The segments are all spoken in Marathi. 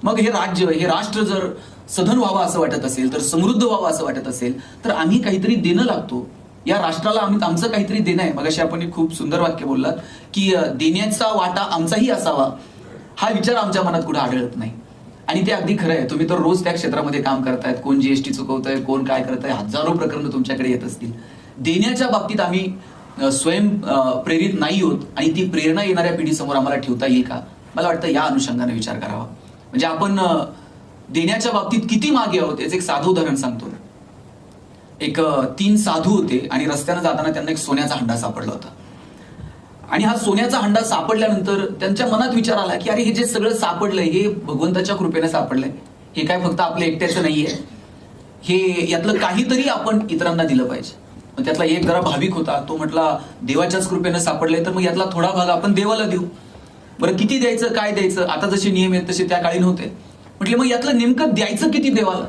मग हे राज्य, हे राष्ट्र जर सधन व्हावं असं वाटत असेल, तर समृद्ध व्हावं असं वाटत असेल, तर आम्ही काहीतरी देणं लागतो. या राष्ट्राला आमचं काहीतरी देणं आहे. मगाशी आपण एक खूप सुंदर वाक्य बोललात की देण्याचा वाटा आमचाही असावा, हा विचार आमच्या मनात कुठे आढळत नाही. आणि ते अगदी खरं आहे. तुम्ही तर रोज त्या क्षेत्रामध्ये काम करतायत. कोण जीएसटी चुकवतंय, कोण काय करतंय, हजारो प्रकरणं तुमच्याकडे येत असतील. देण्याच्या बाबतीत आम्ही स्वयं प्रेरित नाही होत आणि ती प्रेरणा येणाऱ्या पिढीसमोर आम्हाला ठेवता येईल का? मला वाटतं या अनुषंगाने विचार करावा. म्हणजे आपण देण्याच्या बाबतीत किती मागे आहोत याचं एक साधं उदाहरण सांगतो. एक 3 साधू होते आणि रस्त्यानं जाताना त्यांना एक सोन्याचा हंडा सापडला होता. आणि हा सोन्याचा हंडा सापडल्यानंतर त्यांच्या मनात विचार आला की अरे हे जे सगळं सापडलंय हे भगवंताच्या कृपेने सापडलंय, हे काय फक्त आपल्या एकट्याचं नाहीये, हे यातलं काहीतरी आपण इतरांना दिलं पाहिजे. मग त्यातला एक जरा भाविक होता. तो म्हटला देवाच्याच कृपेने सापडलंय तर मग यातला थोडा भाग आपण देवाला देऊ. बरं किती द्यायचं, काय द्यायचं, आता जसे नियम आहेत तसे त्या काळी नव्हते. म्हटले मग यातलं नेमकं द्यायचं किती देवाला?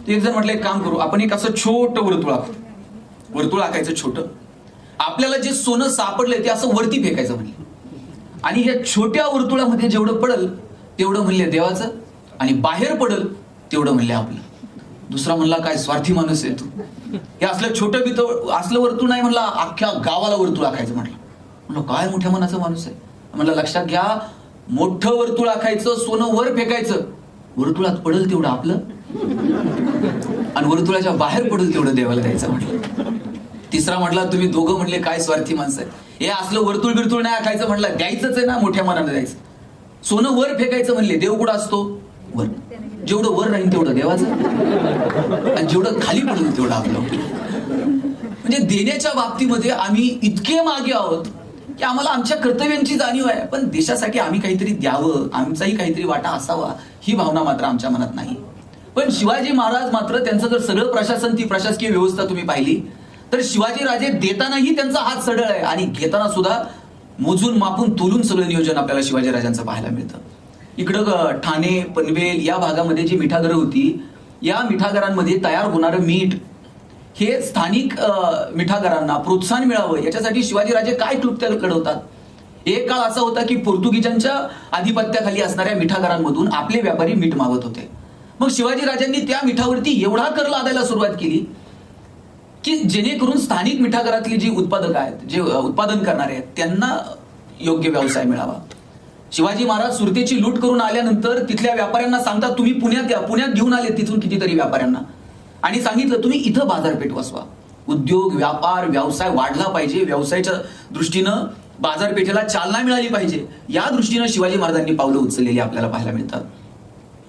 एक जण म्हटलं एक काम करू, आपण एक असं छोटं वर्तुळ आखायचं छोटं. आपल्याला जे सोनं सापडलंय ते असं वरती फेकायचं म्हणले. आणि ह्या छोट्या वर्तुळामध्ये जेवढं पडल तेवढं म्हणले देवाचं आणि बाहेर पडल तेवढं म्हणले आपलं. दुसरा म्हणला काय स्वार्थी माणूस आहे तू, हे असलं छोटं बितळ असलं वर्तुळ नाही म्हणला, अख्ख्या गावाला वर्तुळ आखायचं म्हटलं. म्हणलं काय मोठ्या मनाचा माणूस आहे. म्हणलं लक्षात घ्या, मोठं वर्तुळ आखायचं, सोनं वर फेकायचं, वर्तुळात पडल तेवढं आपलं आणि वर्तुळाच्या बाहेर पडल तेवढं देवाला द्यायचं म्हटलं. तिसरा म्हटला तुम्ही दोघं म्हणले काय स्वार्थी माणसं आहे, हे असलं वर्तुळ बिरतुळ नाही आखायचं म्हटलं, द्यायचंच आहे ना, मोठ्या मनाने द्यायचं. सोनं वर फेकायचं म्हणले, देव कुठं असतो वर, जेवढं वर राहील तेवढं देवाचं आणि जेवढं खाली पडेल तेवढं आपलं. म्हणजे देण्याच्या बाबतीमध्ये आम्ही इतके मागे आहोत की आम्हाला आमच्या कर्तव्यांची जाणीव आहे, पण देशासाठी आम्ही काहीतरी द्यावं, आमचाही काहीतरी वाटा असावा ही भावना मात्र आमच्या मनात नाही. पण शिवाजी महाराज मात्र त्यांचं जर सगळं प्रशासन, ती प्रशासकीय व्यवस्था तुम्ही पाहिली तर शिवाजी राजे देतानाही त्यांचा हात सडळ आहे आणि घेताना सुद्धा मोजून मापून तोलून सगळं नियोजन आपल्याला शिवाजी राजांचं पाहायला मिळतं. इकडं ठाणे, पनवेल या भागामध्ये जी मिठागरं होती, या मिठागरांमध्ये तयार होणारं मीठ हे स्थानिक मिठागरांना प्रोत्साहन मिळावं याच्यासाठी शिवाजीराजे काय क्लुप्त्या लढवतात. एक काळ असा होता की पोर्तुगीजांच्या आधिपत्याखाली असणाऱ्या मिठागरांमधून आपले व्यापारी मीठ मागत होते. मग शिवाजीराजांनी त्या मिठावरती एवढा कर लादायला सुरुवात केली की जेणेकरून स्थानिक मिठागरातली जी उत्पादक आहेत, जे उत्पादन करणारे आहेत, त्यांना योग्य व्यवसाय मिळावा. शिवाजी महाराज सुरतेची लूट करून आल्यानंतर तिथल्या व्यापाऱ्यांना सांगतात तुम्ही पुण्यात या. पुण्यात घेऊन आले तिथून कितीतरी व्यापाऱ्यांना आणि सांगितलं तुम्ही इथं बाजारपेठ वसवा. उद्योग, व्यापार, व्यवसाय वाढला पाहिजे, व्यवसायाच्या दृष्टीनं बाजारपेठेला चालना मिळाली पाहिजे, या दृष्टीनं शिवाजी महाराजांनी पावलं उचललेली आपल्याला पाहायला मिळतात.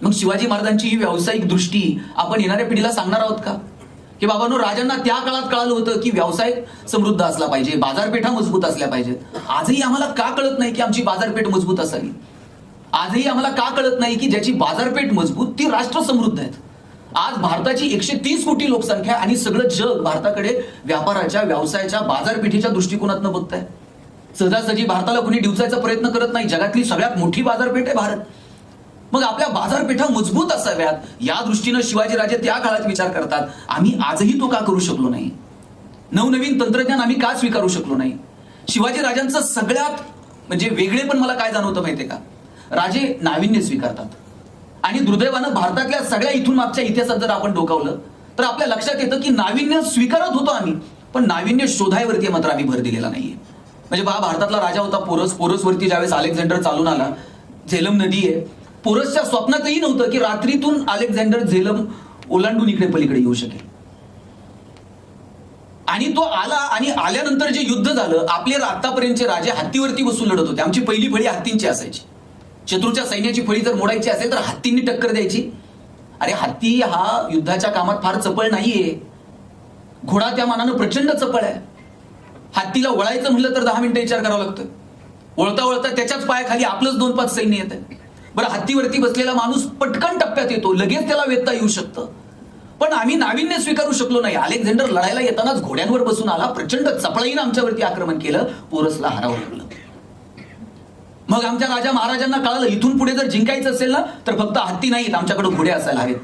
मग शिवाजी महाराजांची ही व्यावसायिक दृष्टी आपण येणाऱ्या पिढीला सांगणार आहोत का? की बाबांनो, राजांना त्या काळात कळालं होतं की व्यवसाय समृद्ध असला पाहिजे, बाजारपेठा मजबूत असल्या पाहिजेत. आजही आम्हाला का कळत नाही की आमची बाजारपेठ मजबूत असावी? आजही आम्हाला का कळत नाही की ज्याची बाजारपेठ मजबूत ती राष्ट्र समृद्ध आहेत? आज भारताची 130 कोटी लोकसंख्या आणि सगळं जग भारताकडे व्यापाराच्या, व्यवसायाच्या, बाजारपेठेच्या दृष्टिकोनातून बघताय. सहजासहजी भारताला कोणी डिवचायचा प्रयत्न करत नाही. जगातली सगळ्यात मोठी बाजारपेठ आहे भारत. मग आपल्या बाजारपेठा मजबूत असाव्यात या दृष्टीनं शिवाजीराजे त्या काळात विचार करतात. आम्ही आजही तो का करू शकलो नाही? नवनवीन तंत्रज्ञान आम्ही का स्वीकारू शकलो नाही? शिवाजीराजांचं सगळ्यात म्हणजे वेगळे पण मला काय जाणवतं माहितीये का? राजे नाविन्य स्वीकारतात आणि दुर्दैवानं भारतातल्या सगळ्या इथून मागच्या इतिहासात जर आपण डोकावलं तर आपल्या लक्षात येतं की नाविन्य स्वीकारत होतो आम्ही, पण नाविन्य शोधायवरती मात्र आम्ही भर दिलेला नाहीये. म्हणजे भारतातला राजा होता पोरस. पोरसवरती ज्यावेळेस अलेक्झांडर चालून आला, झेलम नदी आहे, पोरसच्या स्वप्नातही नव्हतं की रात्रीतून अलेक्झांडर झेलम ओलांडून इकडे पलीकडे येऊ शकेल. आणि तो आला आणि आल्यानंतर जे युद्ध झालं, आपले आतापर्यंतचे राजे हत्तीवरती बसून लढत होते. आमची पहिली फळी हत्तींची असायची. शत्रूच्या सैन्याची फळी जर मोडायची असेल तर हत्तींनी टक्कर द्यायची. अरे हत्ती हा युद्धाच्या कामात फार चपळ नाहीये, घोडा त्या मानानं प्रचंड चपळ आहे. हत्तीला वळायचं म्हणलं तर 10 मिनिटं विचार करावा लागतोय. वळता वळता त्याच्याच पायाखाली आपलंच 2-5 सैन्य येत आहे. बरं, हत्तीवरती बसलेला माणूस पटकन टप्प्यात येतो, लगेच त्याला वेधता येऊ शकतं. पण आम्ही नाविन्य स्वीकारू शकलो नाही. अलेक्झांडर लढायला येतानाच घोड्यांवर बसून आला, प्रचंड चपळाईनं आमच्यावरती आक्रमण केलं, पोरसला हरावं लागलं. मग आमच्या राजा महाराजांना कळालं इथून पुढे जर जिंकायचं असेल ना तर फक्त हत्ती नाहीत, आमच्याकडे घोडे असायला हवेत.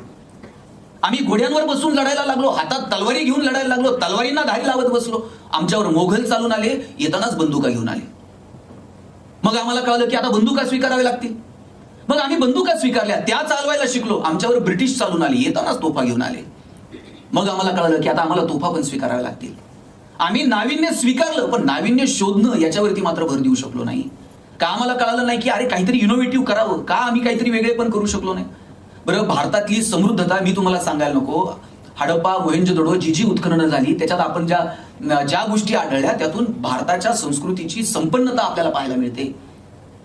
आम्ही घोड्यांवर बसून लढायला लागलो, हातात तलवारी घेऊन लढायला लागलो, तलवारींना धारी लावत बसलो. आमच्यावर मोघल चालून आले, येतानाच बंदुका घेऊन आले. मग आम्हाला कळलं की आता बंदुका स्वीकाराव्या लागतील. मग आम्ही बंदुका स्वीकारल्या, त्या चालवायला शिकलो. आमच्यावर ब्रिटिश चालून आले, येतानाच तोफा घेऊन आले. मग आम्हाला कळलं की आता आम्हाला तोफा पण स्वीकाराव्या लागतील. आम्ही नाविन्य स्वीकारलं, पण नाविन्य शोधणं याच्यावरती मात्र भर देऊ शकलो नाही. का आम्हाला कळालं नाही की अरे काहीतरी इनोव्हेटिव्ह करावं, का आम्ही काहीतरी वेगळे पण करू शकलो नाही. बरं, भारतातली समृद्धता मी तुम्हाला सांगायला नको. हडप्पा, मोहेंजोदडो जी उत्खननं झाली त्याच्यात आपण ज्या गोष्टी आढळल्या त्यातून भारताच्या संस्कृतीची संपन्नता आपल्याला पाहायला मिळते.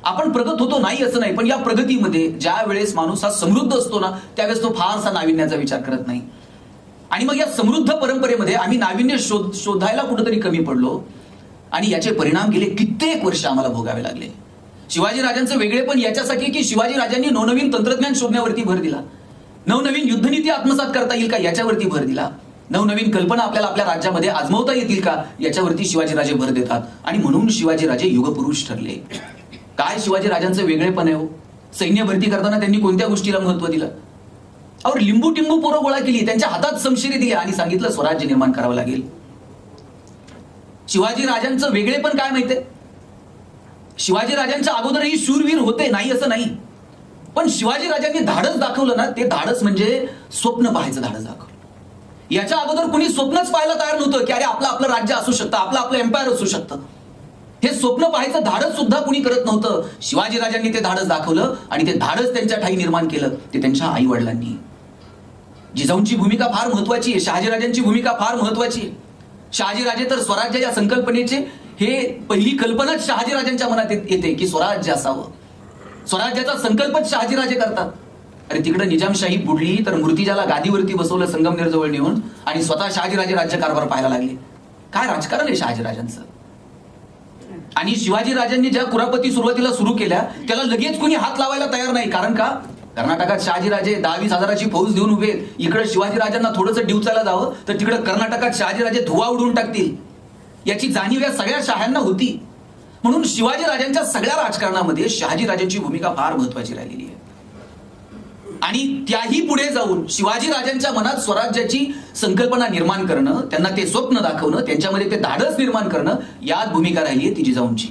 आपण प्रगत होतो नाही असं नाही, पण या प्रगतीमध्ये ज्या वेळेस माणूस हा समृद्ध असतो ना त्यावेळेस तो फारसा नाविन्याचा विचार करत नाही. आणि मग या समृद्ध परंपरेमध्ये आम्ही नाविन्य शोधायला कुठेतरी कमी पडलो आणि याचे परिणाम गेले कित्येक वर्ष आम्हाला भोगावे लागले. शिवाजीराजांचं वेगळेपण याच्यासाठी की शिवाजीराजांनी नवनवीन तंत्रज्ञान शोधण्यावरती भर दिला, नवनवीन युद्धनीती आत्मसात करता येईल का याच्यावरती भर दिला, नवनवीन कल्पना आपल्याला आपल्या राज्यामध्ये आजमावता येतील का याच्यावरती शिवाजीराजे भर देतात. आणि म्हणून शिवाजीराजे युगपुरुष ठरले. काय शिवाजीराजांचं वेगळेपण आहे हो? सैन्य भरती करताना त्यांनी कोणत्या गोष्टीला महत्व दिलं? और लिंबू टिंबू पोरं गोळा केली, त्यांच्या हातात समशिरी दिली आणि सांगितलं स्वराज्य निर्माण करावं लागेल. शिवाजीराजांचं वेगळेपण काय माहितीये? शिवाजीराजांच्या अगोदरही शूरवीर होते, नाही असं नाही, पण शिवाजीराजांनी धाडस दाखवलं ना, ते धाडस म्हणजे स्वप्न पाहायचं धाडस दाखवलं. याच्या अगोदर कुणी स्वप्नच पाहायला तयार नव्हतं की अरे आपलं राज्य असू शकतं, आपलं एम्पायर असू शकतं. हे स्वप्न पाहायचं धाडस सुद्धा कुणी करत नव्हतं. शिवाजीराजांनी ते धाडस दाखवलं आणि ते धाडस त्यांच्या ठाई निर्माण केलं ते त्यांच्या आई वडिलांनी. जिजाऊंची भूमिका फार महत्वाची आहे, शहाजीराजांची भूमिका फार महत्वाची आहे. शहाजीराजे तर स्वराज्य या संकल्पनेचे हे पहिली कल्पनाच शहाजीराजांच्या मनात येते की स्वराज्य असावं. स्वराज्याचा संकल्पच शहाजीराजे करतात. अरे तिकडे निजामशाही बुडली तर मूर्तिजाला गादीवरती बसवलं संगमनेर जवळ नेऊन आणि स्वतः शहाजीराजे राज्यकारभार पाहायला लागले. काय राजकारण आहे शहाजीराजांचं. आणि शिवाजीराजांनी ज्या कुरापती सुरुवातीला सुरू केल्या त्याला लगेच कोणी हात लावायला तयार नाही. कारण का? कर्नाटकात शहाजीराजे 10-20 हजाराची फौज देऊन उभे, इकडे शिवाजीराजांना थोडंसं डिवचायला जावं तर तिकडे कर्नाटकात शहाजीराजे धुवा उडवून टाकतील याची जाणीव या सगळ्या शहांना होती. म्हणून शिवाजीराजांच्या सगळ्या राजकारणामध्ये शहाजीराजांची भूमिका फार महत्वाची राहिलेली आहे. आणि त्याही पुढे जाऊन शिवाजीराजांच्या मनात स्वराज्याची संकल्पना निर्माण करणं, त्यांना ते स्वप्न दाखवणं, त्यांच्यामध्ये ते धाडस निर्माण करणं यात भूमिका राहिली आहे ती जिजाऊंची.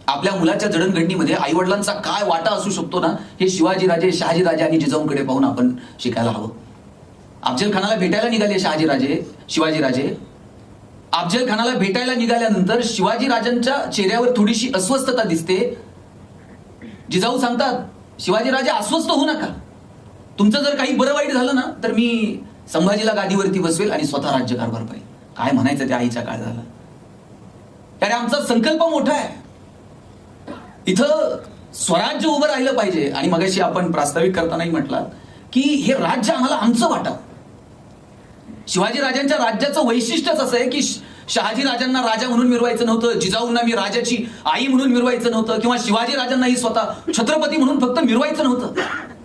आपल्या मुलाच्या जडणघडणीमध्ये आई वडिलांचा काय वाटा असू शकतो ना, हे शिवाजीराजे, शहाजीराजे आणि जिजाऊंकडे पाहून आपण शिकायला हवं. अफजल खानाला भेटायला निघाले शिवाजीराजे. अफजल खानाला भेटायला निघाल्यानंतर शिवाजीराजांच्या चेहऱ्यावर थोडीशी अस्वस्थता दिसते. जिजाऊ सांगतात, शिवाजीराजे अस्वस्थ होऊ नका, तुमचं जर काही बरं वाईट झालं ना तर मी संभाजीला गादीवरती बसवेल आणि स्वतः राज्यकारभार पाहिजे. काय म्हणायचं त्या आईच्या काळ झाला. अरे आमचा संकल्प मोठा आहे, इथं स्वराज्य उभं राहिलं पाहिजे. आणि मगाशी आपण प्रास्ताविक करतानाही म्हटलं की हे राज्य आम्हाला आमचं वाटा. शिवाजीराजांच्या राज्याचं वैशिष्ट्यच असं आहे की शहाजीराजांना राजा म्हणून मिरवायचं नव्हतं, जिजाऊंना मी राजाची आई म्हणून मिरवायचं नव्हतं, किंवा शिवाजीराजांनाही स्वतः छत्रपती म्हणून फक्त मिरवायचं नव्हतं.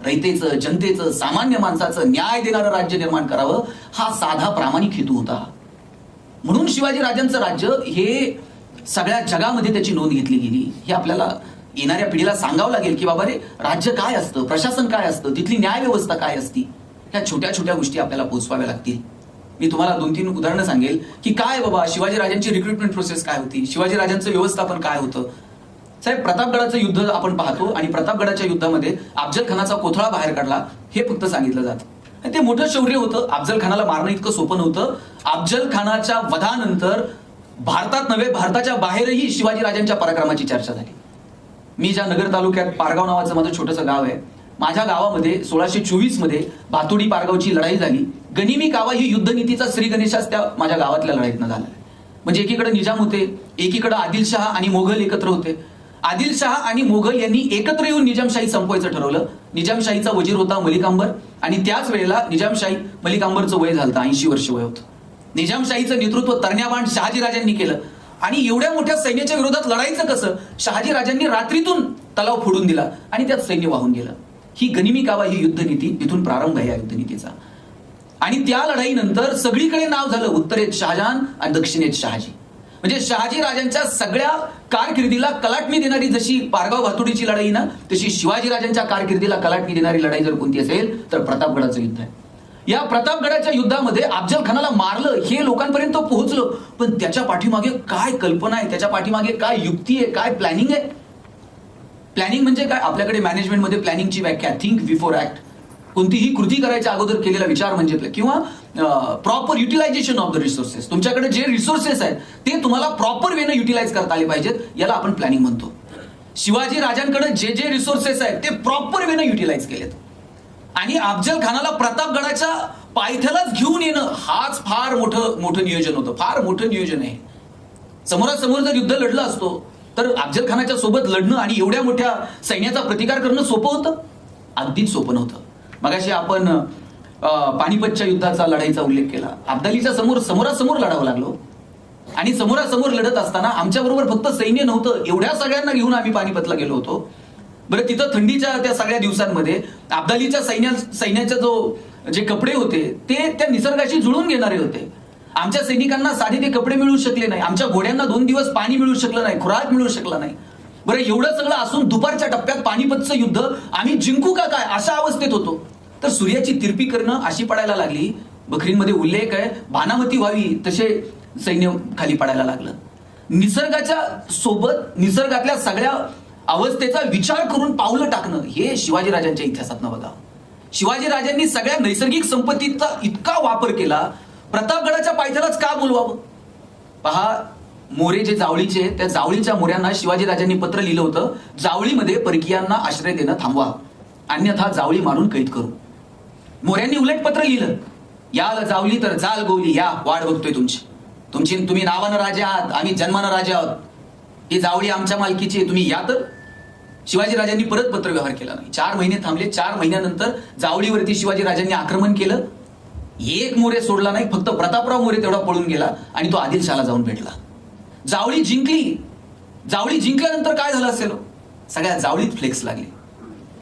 रयतेचं, जनतेचं, सामान्य माणसाचं न्याय देणारं राज्य निर्माण करावं हा साधा प्रामाणिक हेतू होता. म्हणून शिवाजीराजांचं राज्य हे सगळ्या जगामध्ये त्याची नोंद घेतली गेली. हे आपल्याला येणाऱ्या पिढीला सांगावं लागेल की बाबा रे राज्य काय असतं, प्रशासन काय असतं, तिथली न्याय व्यवस्था काय असती. ह्या छोट्या छोट्या गोष्टी आपल्याला पोचवाव्या लागतील. मी तुम्हाला 2-3 उदाहरणं सांगेल की काय बाबा शिवाजीराजांची रिक्रुटमेंट प्रोसेस काय होती, शिवाजीराजांचं व्यवस्थापन काय होतं. साहेब, प्रतापगडाचं युद्ध आपण पाहतो आणि प्रतापगडाच्या युद्धामध्ये अफजल खानाचा कोथळा बाहेर काढला हे फक्त सांगितलं जातं. ते मोठं शौर्य होतं. अफजल खानाला मारणं इतकं सोपं नव्हतं. अफजल खानाच्या वधानंतर भारतात नव्हे भारताच्या बाहेरही शिवाजीराजांच्या पराक्रमाची चर्चा झाली. मी ज्या नगर तालुक्यात पारगाव नावाचं माझं छोटंसं गाव आहे, माझ्या गावामध्ये 1624 मध्ये भातोडी पारगावची लढाई झाली. गनिमी कावा ही युद्धनीतीचा श्री गणेशाच त्या माझ्या गावातल्या लढाईतनं झाला. म्हणजे एकीकडे निजाम होते, एकीकडे आदिलशहा आणि मोघल एकत्र होते. आदिलशहा आणि मोघल यांनी एकत्र येऊन निजामशाही संपवायचं ठरवलं. निजामशाहीचा वजीर होता मलिक अंबर आणि त्याच वेळेला निजामशाही मलिक अंबरचं वय झालं 80 वर्ष वय होतं. निजामशाहीचं नेतृत्व तरण्याबाण शहाजीराजांनी केलं आणि एवढ्या मोठ्या सैन्याच्या विरोधात लढायचं कसं, शहाजीराजांनी रात्रीतून तलाव फोडून दिला आणि त्यात सैन्य वाहून गेलं. ही गनिमी कावा ही युद्धनीती, इथून प्रारंभ आहे या युद्धनीतीचा. आणि त्या लढाईनंतर सगळीकडे नाव झालं उत्तरेत शहाजहान आणि दक्षिणेत शहाजी. म्हणजे शहाजीराजांच्या सगळ्या कारकिर्दीला कलाटणी देणारी जशी पारगाव भातुडीची लढाई ना, तशी शिवाजीराजांच्या कारकिर्दीला कलाटणी देणारी लढाई जर कोणती असेल तर प्रतापगडाचं युद्ध आहे. या प्रतापगडाच्या युद्धामध्ये अफजल खानाला मारलं हे लोकांपर्यंत पोहोचलं, पण त्याच्या पाठीमागे काय कल्पना आहे, त्याच्या पाठीमागे काय युक्ती आहे, काय प्लॅनिंग आहे. प्लॅनिंग म्हणजे काय? आपल्याकडे मॅनेजमेंटमध्ये प्लॅनिंगची व्याख्या थिंक बिफोर ऍक्ट. कोणतीही कृती करायच्या अगोदर केलेला विचार म्हणजे किंवा proper utilisation of the resources. तुमच्याकडे जे रिसोर्सेस आहेत ते तुम्हाला प्रॉपर वेनं युटिलाइज करता आले पाहिजेत, याला आपण प्लॅनिंग म्हणतो. शिवाजी राजांकडे जे जे रिसोर्सेस आहेत ते प्रॉपर वेनं युटिलाइज केलेत आणि अफजल खानाला प्रतापगडाच्या पायथ्यालाच घेऊन येणं हाच फार मोठं नियोजन होतं. फार मोठं नियोजन आहे. समोरासमोर जर युद्ध लढलं असतो तर अफजल खानाच्या सोबत लढणं आणि एवढ्या मोठ्या सैन्याचा प्रतिकार करणं सोपं होतं? अगदीच सोपं नव्हतं. मगाशी आपण पानिपतच्या युद्धाचा लढाईचा उल्लेख केला. अब्दालीच्या समोरासमोर लढावं लागलो आणि समोरासमोर लढत असताना आमच्या बरोबर फक्त सैन्य नव्हतं, एवढ्या सगळ्यांना घेऊन आम्ही पानिपतला गेलो होतो. बरं, तिथं थंडीच्या त्या सगळ्या दिवसांमध्ये अब्दालीच्या सैन्याचे जे कपडे होते ते त्या निसर्गाशी जुळून घेणारे होते. आमच्या सैनिकांना साधे ते कपडे मिळू शकले नाही, आमच्या घोड्यांना 2 दिवस पाणी मिळू शकलं नाही, खुराक मिळू शकला नाही. बरं, एवढं सगळं असून दुपारच्या टप्प्यात पानिपतचं युद्ध आम्ही जिंकू का काय अशा अवस्थेत होतो. तर सूर्याची तिरपी करणं अशी पडायला लागली. बखरींमध्ये उल्लेख आहे, भानामती व्हावी तसे सैन्य खाली पडायला लागलं. निसर्गाच्या सोबत निसर्गातल्या सगळ्या अवस्थेचा विचार करून पावलं टाकणं हे शिवाजीराजांच्या इतिहासातनं बघा. शिवाजीराजांनी सगळ्या नैसर्गिक संपत्तीचा इतका वापर केला, प्रतापगडाच्या पायथ्यालाच का बोलवावं? पहा, मोरे जे जावळीचे, त्या जावळीच्या मोऱ्यांना शिवाजीराजांनी पत्र लिहिलं होतं, जावळीमध्ये परकीयांना आश्रय देणं थांबवा, अन्यथा जावळी मारून कैद करू. मोऱ्यांनी उलट पत्र लिहिलं, याल जावली तर जाल गोवली, या वाट बघतोय तुम्ही नावानं राजे आहात, आम्ही जन्मानं राजे आहोत, ही जावळी आमच्या मालकीची आहे, तुम्ही या. तर शिवाजीराजांनी परत पत्र व्यवहार केला नाही. 4 महिने थांबले. 4 महिन्यानंतर जावळीवरती शिवाजीराजांनी आक्रमण केलं. एक मोरे सोडला नाही, फक्त प्रतापराव मोरे तेवढा पळून गेला आणि तो आदिलशहाला जाऊन भेटला. जावळी जिंकली. जावळी जिंकल्यानंतर काय झालं असेल? सगळ्या जावळीत फ्लेक्स लागले,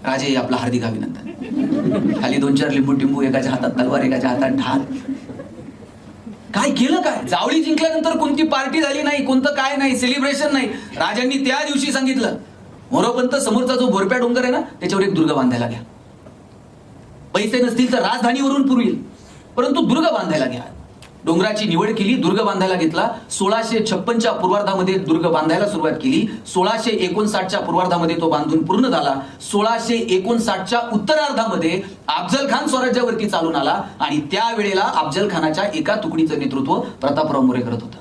राजे आपला हार्दिक अभिनंदन. खाली 2-4 लिंबू टिंबू, एकाच्या हातात तलवार, एकाच्या हातात ढाल. काय केलं काय? जावळी जिंकल्यानंतर कोणती पार्टी झाली नाही, कोणतं काय नाही, सेलिब्रेशन नाही. राजांनी त्या दिवशी सांगितलं, मोरोपंत समोरचा जो बोरप्या डोंगर आहे ना त्याच्यावर एक दुर्ग बांधायला घ्या. पैसे नसतील तर राजधानीवरून पुरविल, परंतु दुर्ग बांधायला घ्या. डोंगराची निवड केली, दुर्ग बांधायला घेतला. 1656च्या पूर्वार्धामध्ये दुर्ग बांधायला सुरुवात केली. 1659च्या पूर्वार्धामध्ये तो बांधून पूर्ण झाला. 1659च्या उत्तरार्धामध्ये अफजल खान स्वराज्यावरती चालून आला आणि त्यावेळेला अफजल खानाच्या एका तुकडीचं नेतृत्व प्रतापराव मोरे करत होता.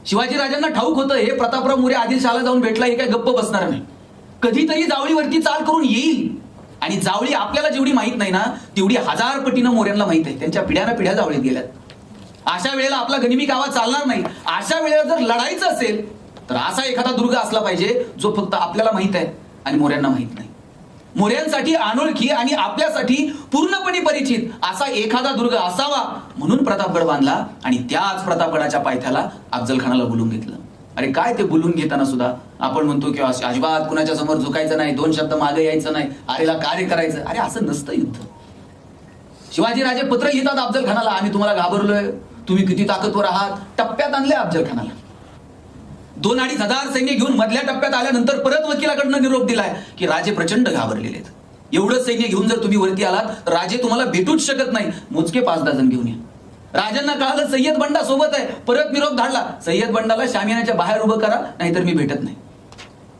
शिवाजीराजांना ठाऊक होतं हे प्रतापराव मोरे आदिलशहाला जाऊन भेटला, हे काय गप्प बसणार नाही, कधीतरी जावळीवरती चाल करून येईल. आणि जावळी आपल्याला जेवढी माहित नाही ना तेवढी 1000 पटीनं मोऱ्यांना माहित आहे. त्यांच्या पिढ्या जावळीत गेल्यात. अशा वेळेला आपला गनिमी गावात चालणार नाही. अशा वेळेला जर लढायचं असेल तर असा एखादा दुर्ग असला पाहिजे जो फक्त आपल्याला माहित आहे आणि मोऱ्यांना माहित नाही. मोऱ्यांसाठी अनोळखी आणि आपल्यासाठी पूर्णपणे परिचित असा एखादा दुर्ग असावा म्हणून प्रतापगड बांधला आणि त्याच प्रतापगडाच्या पायथ्याला अफजल खानाला बोलून घेतलं. अरे काय ते बोलून घेताना सुद्धा आपण म्हणतो की अजिबात कुणाच्या समोर झुकायचं नाही, 2 शब्द मागे यायचं नाही, आरेला कार्य करायचं. अरे असं नसतं युद्ध. शिवाजीराजे पत्र लिहितात अफजल खानाला, आम्ही तुम्हाला घाबरलोय, तुम्ही किती ताकदवर आहात. टप्प्यात आणले अफजल खानाला. 2-2.5 हजार सैन्य घेऊन मधल्या टप्प्यात आल्यानंतर परत वकिलाकडनं निरोप दिलाय की राजे प्रचंड घाबरलेले आहेत. एवढं सैन्य घेऊन जर तुम्ही वरती आलात तर राजे तुम्हाला भेटूच शकत नाही, मोजके 5-10 जण घेऊन या. राजांना कळालं सय्यद बंडा सोबत आहे, परत निरोप धाडला, सय्यद बंडाला शामियानाच्या बाहेर उभं करा नाहीतर मी भेटत नाही.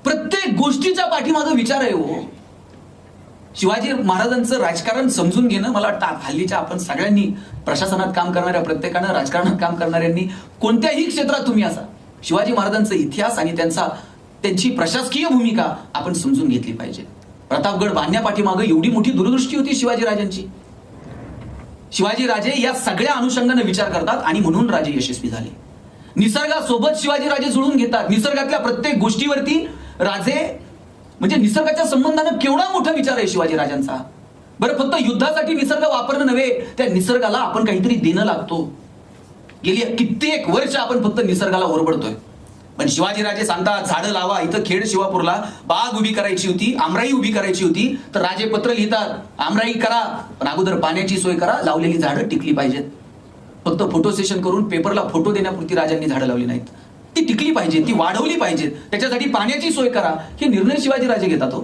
प्रत्येक गोष्टीच्या पाठीमागं विचार आहे हो. शिवाजी महाराजांचं राजकारण समजून घेणं, मला वाटतं हल्लीच्या आपण सगळ्यांनी, प्रशासनात काम करणाऱ्या प्रत्येकानं, राजकारणात काम करणाऱ्यांनी, कोणत्याही क्षेत्रात तुम्ही असा, शिवाजी महाराजांचा इतिहास आणि त्यांची प्रशासकीय भूमिका आपण समजून घेतली पाहिजे. प्रतापगड बांधण्यापाठीमागं एवढी मोठी दूरदृष्टी होती शिवाजीराजांची. शिवाजीराजे या सगळ्या अनुषंगाने विचार करतात आणि म्हणून राजे यशस्वी झाले. निसर्गासोबत शिवाजीराजे जुळून घेतात. निसर्गातल्या प्रत्येक गोष्टीवरती राजे, म्हणजे निसर्गाच्या संबंधानं केवढा मोठा विचार आहे शिवाजीराजांचा. बरं, फक्त युद्धासाठी निसर्ग वापरणं नव्हे, त्या निसर्गाला आपण काहीतरी देणं लागतो. गेली कित्येक वर्ष आपण फक्त निसर्गाला ओरबडतोय. पण शिवाजीराजे सांगतात झाडं लावा. इथं खेड शिवापूरला बाग उभी करायची होती, आमराई उभी करायची होती, तर राजे पत्र लिहितात आमराई करा पण अगोदर पाण्याची सोय करा, लावलेली झाडं टिकली पाहिजेत. फक्त फोटो सेशन करून पेपरला फोटो देण्यापुरती राजांनी झाडं लावली नाहीत, ती टिकली पाहिजे, ती वाढवली पाहिजेत, त्याच्यासाठी पाण्याची सोय करा. हे निर्णय शिवाजीराजे घेतात हो.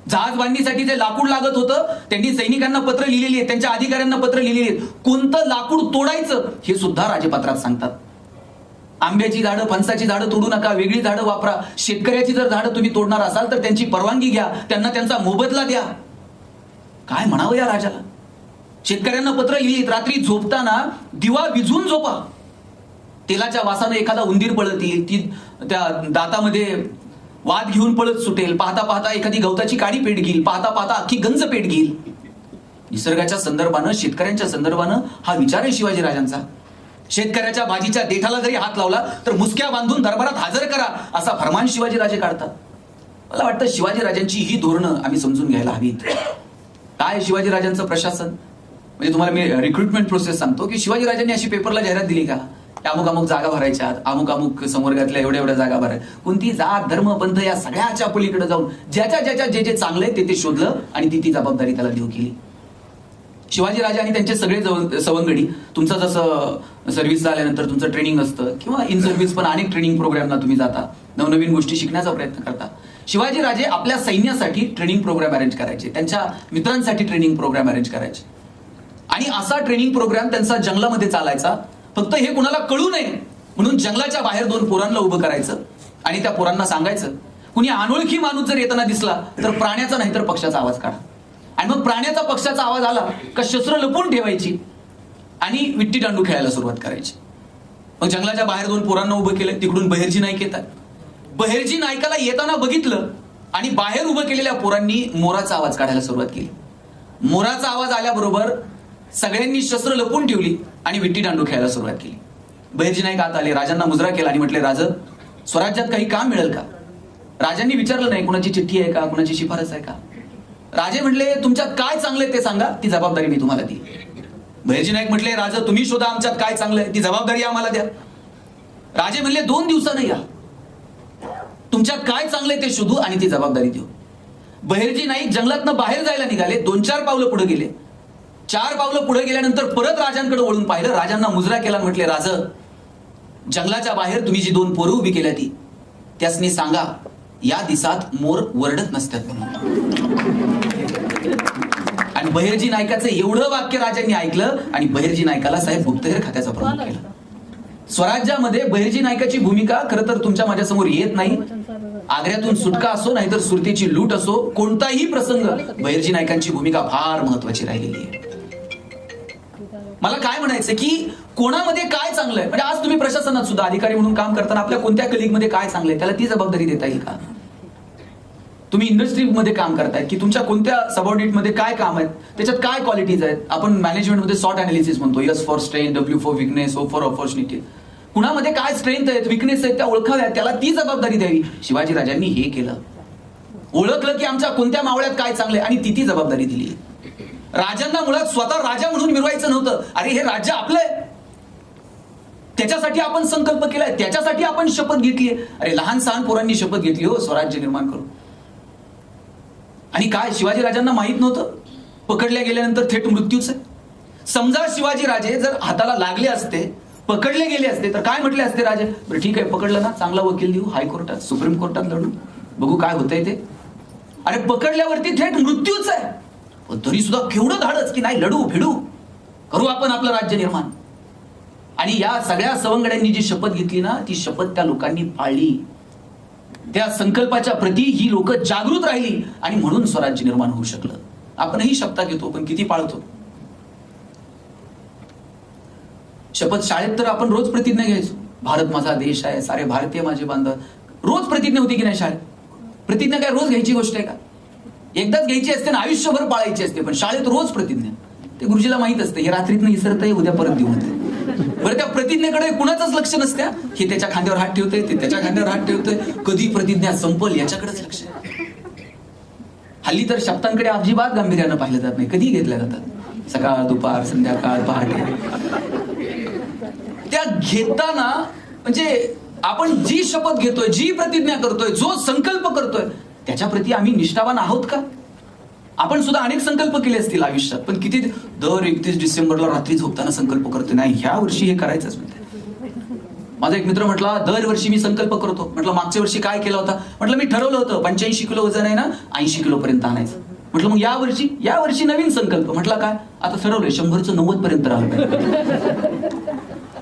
जहाज बांधणीसाठी जे लाकूड लागत होतं त्यांनी सैनिकांना पत्र लिहिलेली आहेत, त्यांच्या अधिकाऱ्यांना पत्र लिहिलेली आहेत. कोणतं लाकूड तोडायचं हे सुद्धा राजपत्रात सांगतात. आंब्याची झाडं, फणसाची झाडं तोडू नका, वेगळी झाडं वापरा. शेतकऱ्याची जर झाडं तुम्ही तोडणार असाल तर त्यांची परवानगी घ्या, त्यांना त्यांचा मोबदला द्या. काय म्हणावं या राजाला? शेतकऱ्यांना पत्र लिहित, रात्री झोपताना दिवा विझून झोपा. तेलाच्या वासानं एखादा उंदीर पळत येईल, ती त्या दातामध्ये वाद घेऊन पळत सुटेल. पाहता पाहता एखादी गवताची काडी पेट घेईल, पाहता पाहता अख्खी गंज पेट घेईल. निसर्गाच्या संदर्भानं, शेतकऱ्यांच्या संदर्भानं हा विचार आहे शिवाजीराजांचा. शेतकऱ्याच्या भाजीच्या देठाला जरी हात लावला तर मुसक्या बांधून दरबारात हजर करा, असा फरमान शिवाजीराजे काढतात. मला वाटतं शिवाजीराजांची ही धोरणं आम्ही समजून घ्यायला हवीत. काय शिवाजीराजांचं प्रशासन? म्हणजे तुम्हाला मी रिक्रुटमेंट प्रोसेस सांगतो की शिवाजीराजांनी अशी पेपरला जाहिरात दिली का अमुक अमुक जागा भरायच्या, अमुक अमुक संवर्गातल्या एवढ्या एवढ्या जागा भराय? कोणती जात, धर्म, पंथ या सगळ्याच्या पलीकडे जाऊन ज्याच्या जे जे चांगले ते शोधलं आणि ती जबाबदारी त्याला देऊ केली. शिवाजीराजे आणि त्यांचे सगळे सवंगडी, तुमचं जसं सर्व्हिस झाल्यानंतर तुमचं ट्रेनिंग असतं किंवा इन सर्व्हिस पण अनेक ट्रेनिंग प्रोग्रामला तुम्ही जाता, नवनवीन गोष्टी शिकण्याचा प्रयत्न करता. शिवाजीराजे आपल्या सैन्यासाठी ट्रेनिंग प्रोग्राम अरेंज करायचे, त्यांच्या मित्रांसाठी ट्रेनिंग प्रोग्राम अरेंज करायचे. आणि असा ट्रेनिंग प्रोग्राम त्यांचा जंगलामध्ये चालायचा. फक्त हे कुणाला कळू नये म्हणून जंगलाच्या बाहेर 2 पोरांना उभं करायचं आणि त्या पोरांना सांगायचं, कुणी अनोळखी माणूस जर येताना दिसला तर प्राण्याचा नाही तर पक्षाचा आवाज काढा. आणि मग प्राण्याचा, पक्षाचा आवाज आला का शस्त्र लपून ठेवायची आणि विट्टी दांडू खेळायला सुरुवात करायची. मग जंगलाच्या बाहेर 2 पोरांना उभं केलं. तिकडून बहिर्जी नाईक येतात. बहिर्जी नाईकाला येताना बघितलं आणि बाहेर उभं केलेल्या पोरांनी मोराचा आवाज काढायला सुरुवात केली. मोराचा आवाज आल्याबरोबर सगळ्यांनी शस्त्र लपून ठेवली आणि विट्टी दांडू खेळायला सुरुवात केली. बहिर्जी नाईक आत आले, राजांना मुजरा केला आणि म्हटले, राज, स्वराज्यात काही काम मिळेल का? राजांनी विचारलं नाही कुणाची चिठ्ठी आहे का, कुणाची शिफारस आहे का. राजे म्हटले, तुमच्यात काय चांगलंय ते सांगा, ती जबाबदारी मी तुम्हाला दी. बहिर्जी नाईक म्हटले, राजा तुम्ही शोधा आमच्यात काय चांगलंय, ती जबाबदारी आम्हाला द्या. राजे म्हणले, 2 दिवसानं या, तुमच्यात काय चांगलंय ते शोधू आणि ती जबाबदारी देऊ. बहिर्जी नाईक जंगलातनं बाहेर जायला निघाले. 2-4 पावलं पुढे गेले. 4 पावलं पुढे गेल्यानंतर परत राजांकडे वळून पाहिलं. राजांना मुजरा केला. म्हटले, राज, जंगलाच्या बाहेर तुम्ही जी 2 पोरं उभी केल्या ती त्यासनी सांगा, या दिसात मोर वरडत नसतात म्हणून. आणि बहिर्जी नाईकाचं एवढं वाक्य राजांनी ऐकलं आणि बहिर्जी नाईकाला साहेब गुप्तहेर खात्याचा प्रमुख केला. स्वराज्यामध्ये बहिर्जी नाईकाची भूमिका खरं तर तुमच्या माझ्यासमोर येत नाही. आग्र्यातून सुटका असो नाहीतर सुरतेची लूट असो, कोणताही प्रसंग बहिर्जी नाईकांची भूमिका फार महत्वाची राहिलेली आहे. मला काय म्हणायचं की कोणामध्ये काय चांगलंय, म्हणजे आज तुम्ही प्रशासनात सुद्धा अधिकारी म्हणून काम करताना आपल्या कोणत्या कलिगमध्ये काय चांगलंय त्याला ती जबाबदारी देता येईल का? तुम्ही इंडस्ट्रीमध्ये काम करतायत की तुमच्या कोणत्या सबऑर्डिनेटमध्ये काय काम आहेत, त्याच्यात काय क्वालिटीज आहेत. आपण मॅनेजमेंटमध्ये सॉर्ट अनालिसिस म्हणतो, S for strength, W for weakness, O for opportunity. कुणामध्ये काय स्ट्रेंथ आहेत, विकनेस आहेत त्या ओळखाव्या, त्याला ती जबाबदारी द्यावी. शिवाजीराजांनी हे केलं. ओळखलं की आमच्या कोणत्या मावळ्यात काय चांगलंय आणि ती जबाबदारी दिली. राजांना मुळात स्वतः राजा म्हणून मिरवायचं नव्हतं. अरे हे राज्य आपलंय, त्याच्यासाठी आपण संकल्प केलाय, त्याच्यासाठी आपण शपथ घेतली. अरे लहान सहान पोरांनी शपथ घेतली हो स्वराज्य निर्माण करू. आणि काय शिवाजीराजांना माहित नव्हतं पकडल्या गेल्यानंतर थेट मृत्यूच आहे. समजा शिवाजीराजे जर हाताला लागले असते, पकडले गेले असते तर काय म्हटले असते राजे? बरं ठीक आहे, पकडलं ना, चांगला वकील देऊ, हायकोर्टात, सुप्रीम कोर्टात लढू, बघू काय होतंय ते. अरे पकडल्यावरती थेट मृत्यूच आहे, पण तरी सुद्धा केवढं धाडस की नाही, लढू भिडू, करू आपण आपलं राज्य निर्माण. आणि या सगळ्या सवंगड्यांनी जी शपथ घेतली ना, ती शपथ त्या लोकांनी पाळली. त्या संकल्पाच्या प्रती ही लोक जागृत राहिली आणि म्हणून स्वराज्य निर्माण होऊ शकलं. आपणही शपथ घेतो पण किती पाळतो? शपथ शाळेत तर आपण रोज प्रतिज्ञा घ्यायचो, भारत माझा देश आहे, सारे भारतीय माझे बांधव, रोज प्रतिज्ञा होती की नाही शाळेत? प्रतिज्ञा काय रोज घ्यायची गोष्ट आहे का? एकदाच घ्यायची असते ना, आयुष्यभर पाळायची असते, पण शाळेत रोज प्रतिज्ञा. ते गुरुजीला माहित असते हे रात्रीतनं विसरतंय, उद्या परत देऊ म्हणते. बरं त्या प्रतिज्ञेकडे कुणाचंच लक्ष नसत्या. हे त्याच्या खांद्यावर हात ठेवतोय, ते त्याच्या खांद्यावर हात ठेवतोय, कधी प्रतिज्ञा संपल याच्याकडेच लक्ष. हल्ली तर शब्दांकडे अजिबात गांभीर्यानं पाहिलं जात नाही, कधी घेतल्या जातात, सकाळ, दुपार, संध्याकाळ, पहाटे. त्या घेताना म्हणजे आपण जी शपथ घेतोय, जी प्रतिज्ञा करतोय, जो संकल्प करतोय, त्याच्या प्रती आम्ही निष्ठावान आहोत का? आपण सुद्धा अनेक संकल्प केले असतील आयुष्यात, पण किती दर 31 डिसेंबरला रात्री झोपताना संकल्प करतो, नाही ह्या वर्षी हे करायचंच म्हणते. माझा एक मित्र म्हटला, दरवर्षी मी संकल्प करतो. म्हटलं मागच्या वर्षी काय केलं होता? म्हटलं मी ठरवलं होतं 85 किलो वजन आहे ना, 80 किलो पर्यंत आणायचं. म्हटलं मग या वर्षी नवीन संकल्प. म्हटलं काय? आता ठरवलंय 100चं 90 पर्यंत राहिलं.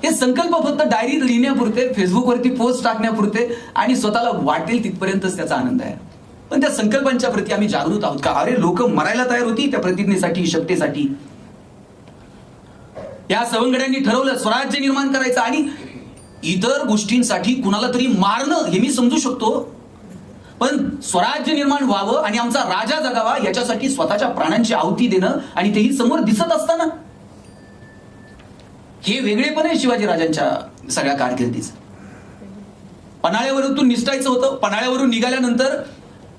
हे संकल्प फक्त डायरीत लिहिण्यापुरते, फेसबुकवरती पोस्ट टाकण्यापुरते आणि स्वतःला वाटेल तिथपर्यंतच त्याचा आनंद आहे. पण त्या संकल्पांच्या प्रती आम्ही जागृत आहोत का? अरे लोक मरायला तयार होती त्या प्रतिज्ञेसाठी, शक्तीसाठी. या सवंगड्यांनी ठरवलं स्वराज्य निर्माण करायचं आणि इतर गोष्टींसाठी कुणाला तरी मारणं हे मी समजू शकतो, पण स्वराज्य निर्माण व्हावं आणि आमचा राजा जगावा याच्यासाठी स्वतःच्या प्राणांची आहुती देणं आणि तेही समोर दिसत असताना, हे वेगळेपण आहे शिवाजी राजांच्या सगळ्या कारकिर्दीचं. पन्हाळ्यावरून निसटायचं होतं. पन्हाळ्यावरून निघाल्यानंतर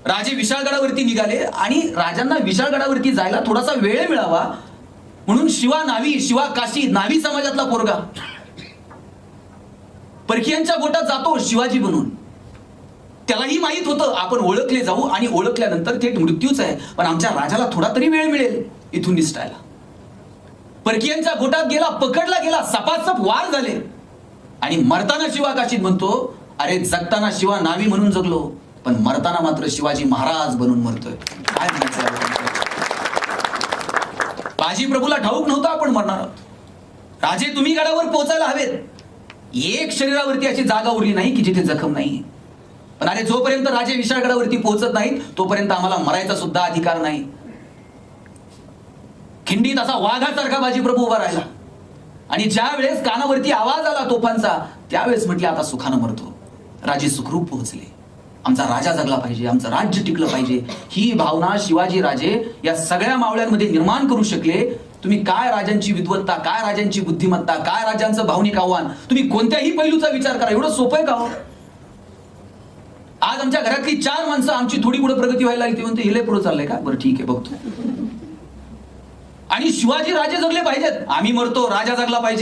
राजे विशाळगडावरती निघाले आणि राजांना विशाळगडावरती जायला थोडासा वेळ मिळावा म्हणून शिवा नावी, शिवा काशी, नावी समाजातला पोरगा परकीयांच्या गोटात जातो शिवाजी बनून. त्यालाही माहित होतं आपण ओळखले जाऊ आणि ओळखल्यानंतर थेट मृत्यूच आहे, पण आमच्या राजाला थोडा तरी वेळ मिळेल इथून निसटायला. परकीयांच्या गोटात गेला, पकडला गेला, सपासप वार झाले आणि मरताना शिवा काशीत म्हणतो, अरे जगताना शिवा नावी म्हणून जगलो, पण मरताना मात्र शिवाजी महाराज बनून मरतोय. काय म्हणायचं? बाजी प्रभूला ठाऊक नव्हतं आपण मरणार आहोत. राजे तुम्ही गडावर पोहोचायला हवेत. एक शरीरावरती अशी जागा उरली नाही की जिथे जखम नाही. पण अरे जोपर्यंत राजे विशाळगडावरती पोहोचत नाहीत तोपर्यंत आम्हाला मरायचा सुद्धा अधिकार नाही. खिंडीत असा वाघासारखा बाजी प्रभू उभा राहिला आणि ज्या वेळेस कानावरती आवाज आला तोफांचा त्यावेळेस म्हटले आता सुखानं मरतो. राजे सुखरूप पोहोचले. आमचा राजा जगला पाहिजे, आमचं राज्य टिकलं पाहिजे, ही भावना शिवाजी राजे या सगळ्या मावळ्यांमध्ये निर्माण करू शकले. तुम्ही काय राजांची विद्वत्ता, काय राजांची बुद्धिमत्ता, काय राजांचं भावनिक आव्हान, तुम्ही कोणत्याही पैलूचा विचार करा, एवढं सोपं आहे का हो? आज आमच्या घरातली 4 माणसं आमची थोडी पुढे प्रगती व्हायला लागली, म्हणते हिले पुढे चाललंय का, बरं ठीक आहे बघतो. आणि शिवाजी राजे जगले पाहिजेत, आम्ही मरतो, राजा जगला पाहिजे.